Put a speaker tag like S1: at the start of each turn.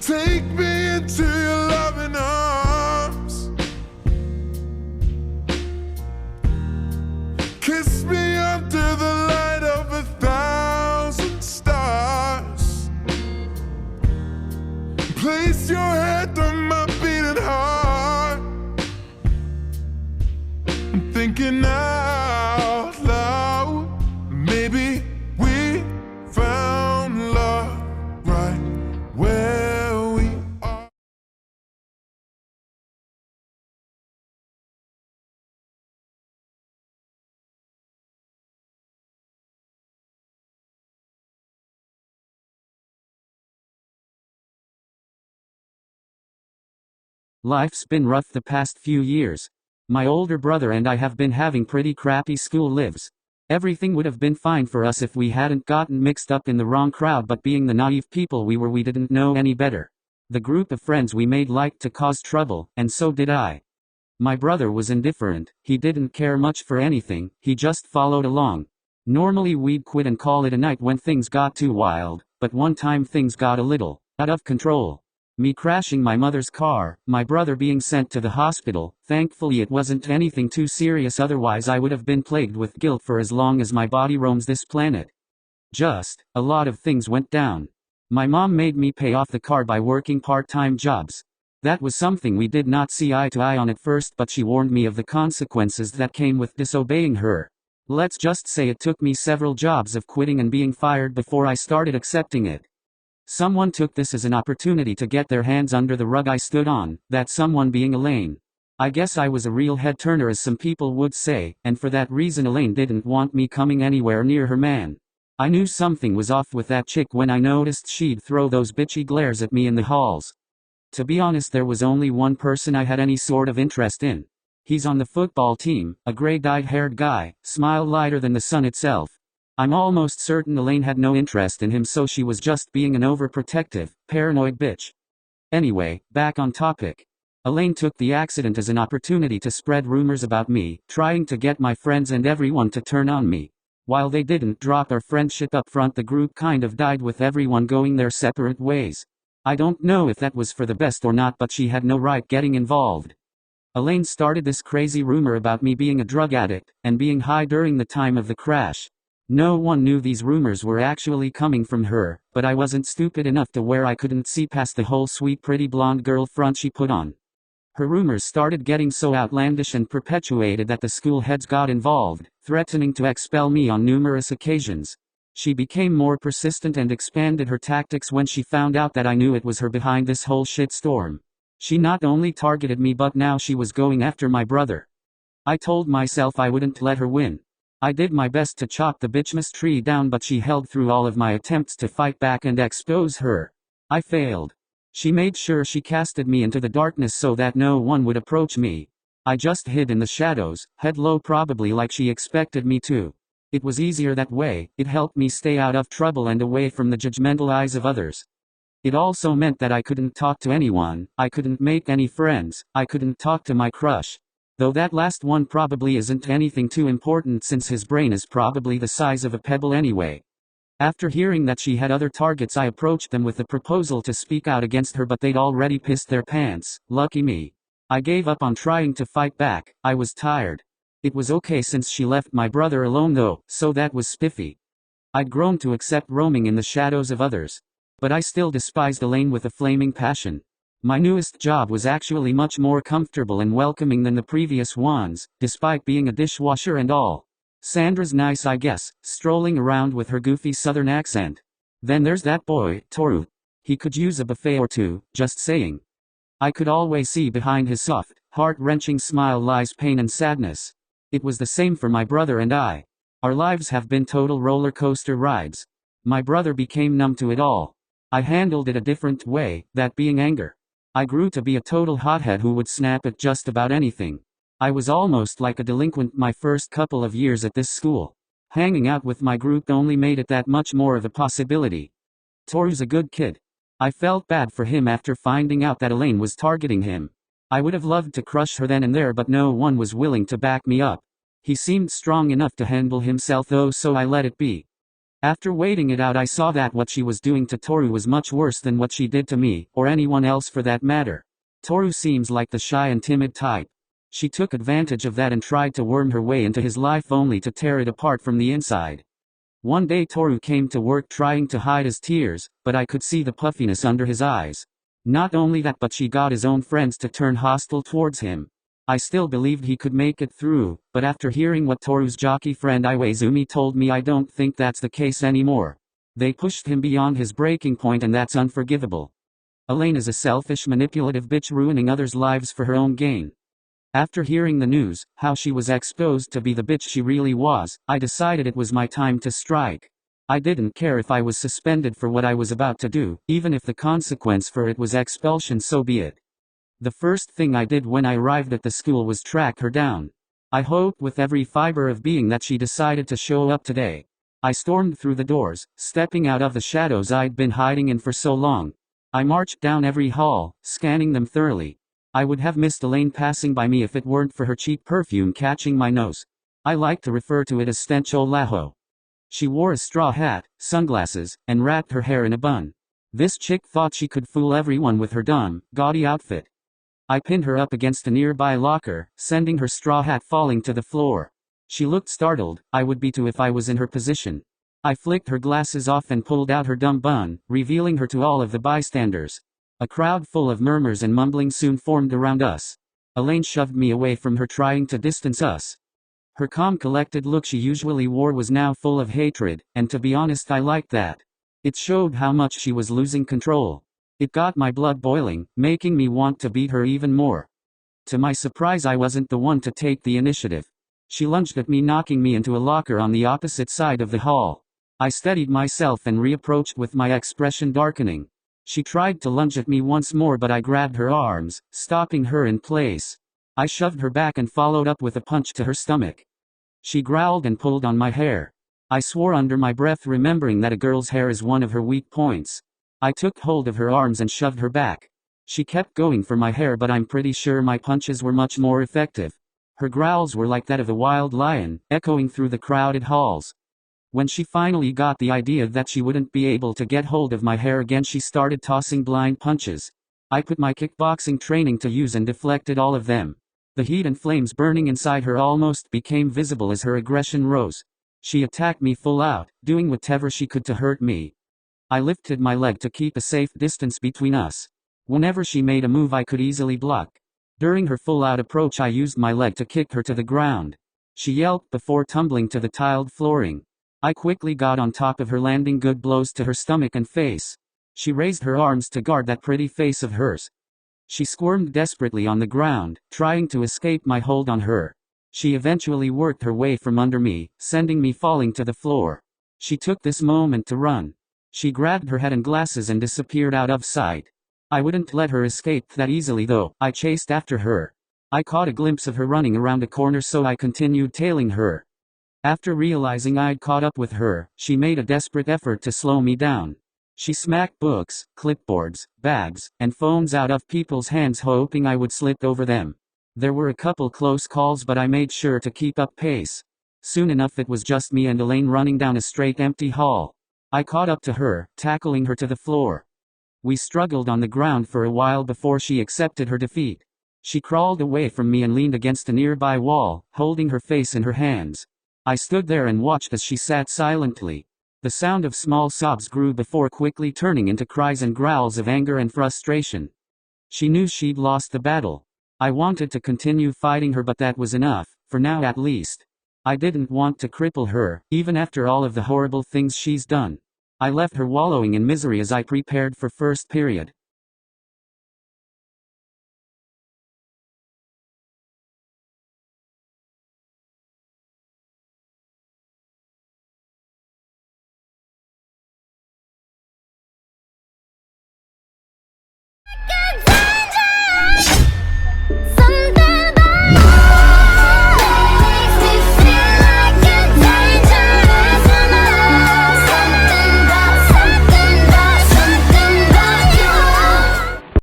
S1: Take me into your loving arms. Kiss me under the light of 1,000 stars. Place your head on my beating heart. I'm thinking out loud. Maybe we found love right where we are.
S2: Life's been rough the past few years. My older brother and I have been having pretty crappy school lives. Everything would have been fine for us if we hadn't gotten mixed up in the wrong crowd, but being the naive people we were, we didn't know any better. The group of friends we made liked to cause trouble, and so did I. My brother was indifferent. He didn't care much for anything, he just followed along. Normally we'd quit and call it a night when things got too wild, but one time things got a little out of control. Me crashing my mother's car, my brother being sent to the hospital. Thankfully it wasn't anything too serious, otherwise I would have been plagued with guilt for as long as my body roams this planet. Just, a lot of things went down. My mom made me pay off the car by working part-time jobs. That was something we did not see eye to eye on at first, but she warned me of the consequences that came with disobeying her. Let's just say it took me several jobs of quitting and being fired before I started accepting it. Someone took this as an opportunity to get their hands under the rug I stood on, that someone being Elaine. I guess I was a real head-turner, as some people would say, and for that reason Elaine didn't want me coming anywhere near her man. I knew something was off with that chick when I noticed she'd throw those bitchy glares at me in the halls. To be honest, there was only one person I had any sort of interest in. He's on the football team, a gray dyed-haired guy, smile lighter than the sun itself. I'm almost certain Elaine had no interest in him, so she was just being an overprotective, paranoid bitch. Anyway, back on topic. Elaine took the accident as an opportunity to spread rumors about me, trying to get my friends and everyone to turn on me. While they didn't drop our friendship up front, the group kind of died with everyone going their separate ways. I don't know if that was for the best or not, but she had no right getting involved. Elaine started this crazy rumor about me being a drug addict, and being high during the time of the crash. No one knew these rumors were actually coming from her, but I wasn't stupid enough to where I couldn't see past the whole sweet pretty blonde girl front she put on. Her rumors started getting so outlandish and perpetuated that the school heads got involved, threatening to expel me on numerous occasions. She became more persistent and expanded her tactics when she found out that I knew it was her behind this whole shitstorm. She not only targeted me, but now she was going after my brother. I told myself I wouldn't let her win. I did my best to chop the bitchmas tree down, but she held through all of my attempts to fight back and expose her. I failed. She made sure she casted me into the darkness so that no one would approach me. I just hid in the shadows, head low, probably like she expected me to. It was easier that way. It helped me stay out of trouble and away from the judgmental eyes of others. It also meant that I couldn't talk to anyone, I couldn't make any friends, I couldn't talk to my crush. Though that last one probably isn't anything too important, since his brain is probably the size of a pebble anyway. After hearing that she had other targets, I approached them with the proposal to speak out against her, but they'd already pissed their pants. Lucky me. I gave up on trying to fight back. I was tired. It was okay since she left my brother alone though, so that was spiffy. I'd grown to accept roaming in the shadows of others. But I still despised Elaine with a flaming passion. My newest job was actually much more comfortable and welcoming than the previous ones, despite being a dishwasher and all. Sandra's nice, I guess, strolling around with her goofy southern accent. Then there's that boy, Toru. He could use a buffet or two, just saying. I could always see behind his soft, heart-wrenching smile lies pain and sadness. It was the same for my brother and I. Our lives have been total roller coaster rides. My brother became numb to it all. I handled it a different way, that being anger. I grew to be a total hothead who would snap at just about anything. I was almost like a delinquent my first couple of years at this school. Hanging out with my group only made it that much more of a possibility. Toru's a good kid. I felt bad for him after finding out that Elaine was targeting him. I would have loved to crush her then and there, but no one was willing to back me up. He seemed strong enough to handle himself though, so I let it be. After waiting it out, I saw that what she was doing to Toru was much worse than what she did to me, or anyone else for that matter. Toru seems like the shy and timid type. She took advantage of that and tried to worm her way into his life only to tear it apart from the inside. One day Toru came to work trying to hide his tears, but I could see the puffiness under his eyes. Not only that, but she got his own friends to turn hostile towards him. I still believed he could make it through, but after hearing what Toru's jockey friend Iwaizumi told me, I don't think that's the case anymore. They pushed him beyond his breaking point, and that's unforgivable. Elaine is a selfish, manipulative bitch ruining others' lives for her own gain. After hearing the news, how she was exposed to be the bitch she really was, I decided it was my time to strike. I didn't care if I was suspended for what I was about to do, even if the consequence for it was expulsion, so be it. The first thing I did when I arrived at the school was track her down. I hoped with every fiber of being that she decided to show up today. I stormed through the doors, stepping out of the shadows I'd been hiding in for so long. I marched down every hall, scanning them thoroughly. I would have missed Elaine passing by me if it weren't for her cheap perfume catching my nose. I like to refer to it as stench o laho. She wore a straw hat, sunglasses, and wrapped her hair in a bun. This chick thought she could fool everyone with her dumb, gaudy outfit. I pinned her up against a nearby locker, sending her straw hat falling to the floor. She looked startled. I would be too if I was in her position. I flicked her glasses off and pulled out her dumb bun, revealing her to all of the bystanders. A crowd full of murmurs and mumbling soon formed around us. Elaine shoved me away from her, trying to distance us. Her calm, collected look she usually wore was now full of hatred, and to be honest, I liked that. It showed how much she was losing control. It got my blood boiling, making me want to beat her even more. To my surprise, I wasn't the one to take the initiative. She lunged at me, knocking me into a locker on the opposite side of the hall. I steadied myself and reapproached with my expression darkening. She tried to lunge at me once more, but I grabbed her arms, stopping her in place. I shoved her back and followed up with a punch to her stomach. She growled and pulled on my hair. I swore under my breath, remembering that a girl's hair is one of her weak points. I took hold of her arms and shoved her back. She kept going for my hair, but I'm pretty sure my punches were much more effective. Her growls were like that of a wild lion, echoing through the crowded halls. When she finally got the idea that she wouldn't be able to get hold of my hair again, she started tossing blind punches. I put my kickboxing training to use and deflected all of them. The heat and flames burning inside her almost became visible as her aggression rose. She attacked me full out, doing whatever she could to hurt me. I lifted my leg to keep a safe distance between us. Whenever she made a move I could easily block. During her full-out approach I used my leg to kick her to the ground. She yelped before tumbling to the tiled flooring. I quickly got on top of her, landing good blows to her stomach and face. She raised her arms to guard that pretty face of hers. She squirmed desperately on the ground, trying to escape my hold on her. She eventually worked her way from under me, sending me falling to the floor. She took this moment to run. She grabbed her head and glasses and disappeared out of sight. I wouldn't let her escape that easily though. I chased after her. I caught a glimpse of her running around a corner, so I continued tailing her. After realizing I'd caught up with her, she made a desperate effort to slow me down. She smacked books, clipboards, bags, and phones out of people's hands, hoping I would slip over them. There were a couple close calls, but I made sure to keep up pace. Soon enough it was just me and Elaine running down a straight empty hall. I caught up to her, tackling her to the floor. We struggled on the ground for a while before she accepted her defeat. She crawled away from me and leaned against a nearby wall, holding her face in her hands. I stood there and watched as she sat silently. The sound of small sobs grew before quickly turning into cries and growls of anger and frustration. She knew she'd lost the battle. I wanted to continue fighting her, but that was enough, for now at least. I didn't want to cripple her, even after all of the horrible things she's done. I left her wallowing in misery as I prepared for first period.